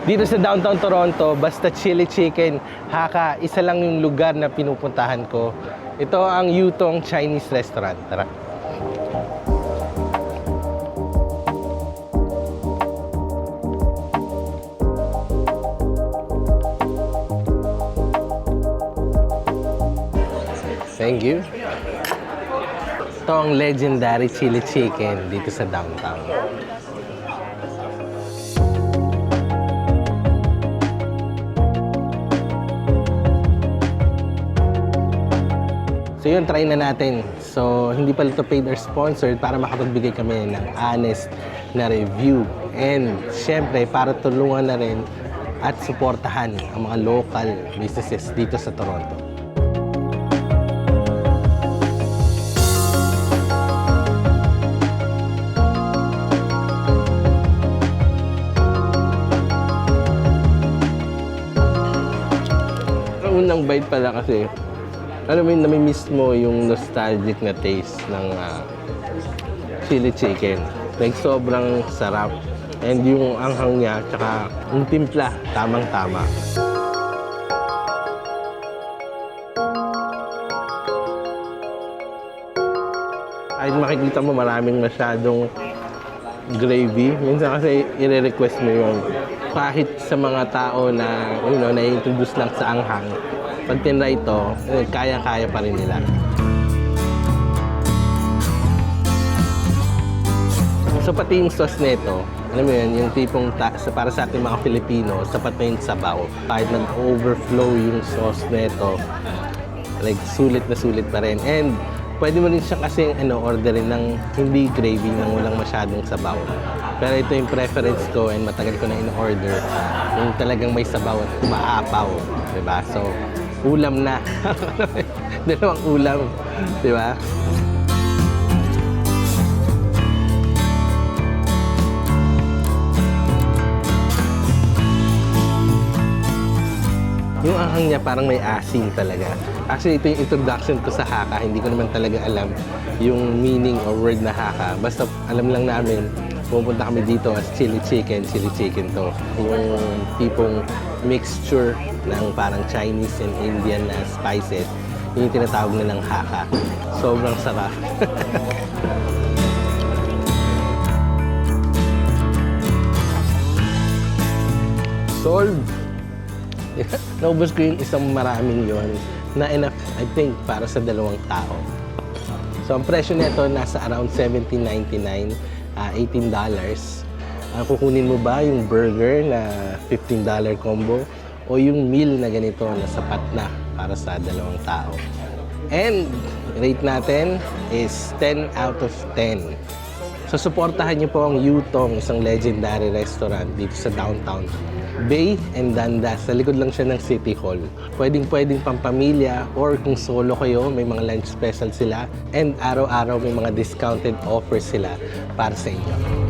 Dito sa downtown Toronto, basta chili chicken, haka, isa lang yung lugar na pinupuntahan ko. Ito ang Yutong Chinese Restaurant. Tara. Thank you. Ito ang legendary chili chicken dito sa downtown. So yun, try na natin. So hindi pala ito paid or sponsored para makapagbigay kami ng honest na review. And syempre, para tulungan na rin at suportahan ang mga local businesses dito sa Toronto. Ang unang bite pala kasi, alam mo yun, nami-miss mo yung nostalgic na taste ng chili chicken. Like, sobrang sarap. And yung anghang niya, tsaka yung timpla, tamang-tama. Kahit makikita mo maraming masyadong gravy, minsan kasi i-request mo yung kahit sa mga tao na, you know, na-introduce lang sa anghang, pag tinry ito, kaya-kaya pa rin nila. So pati yung sauce nito, alam mo yun, yung tipong para sa ating mga Pilipino, sapat na yung sabaw. Kahit nag-overflow yung sauce nito, like sulit na sulit pa rin. And pwede mo rin siya kasing orderin ng hindi gravy, nang walang masyadong sabaw. Pero ito yung preference ko and matagal ko na in-order. Yung talagang may sabaw at maapaw. Diba? So, ulam na. Dalawang ulam. Diba? Yung anghang niya parang may asin talaga. Actually, ito yung introduction ko sa haka. Hindi ko naman talaga alam yung meaning or word na haka. Basta alam lang namin, pupunta kami dito as chili chicken to. Yung tipong mixture ng parang Chinese and Indian na spices. Yung tinatawag na ng haka. Sobrang sarap. Solve! Naubos ko yung isang maraming yon na enough, I think, para sa dalawang tao. So, ang presyo nito nasa around $17.99, $18. Kukunin mo ba yung burger na $15 combo o yung meal na ganito na sapat na para sa dalawang tao? And rate natin is 10 out of 10. So, suportahan niyo po ang Yutong, isang legendary restaurant dito sa downtown Bay and Dundas. Sa likod lang siya ng City Hall. Pwedeng pampamilya or kung solo kayo, may mga lunch special sila and araw-araw may mga discounted offers sila para sa inyo.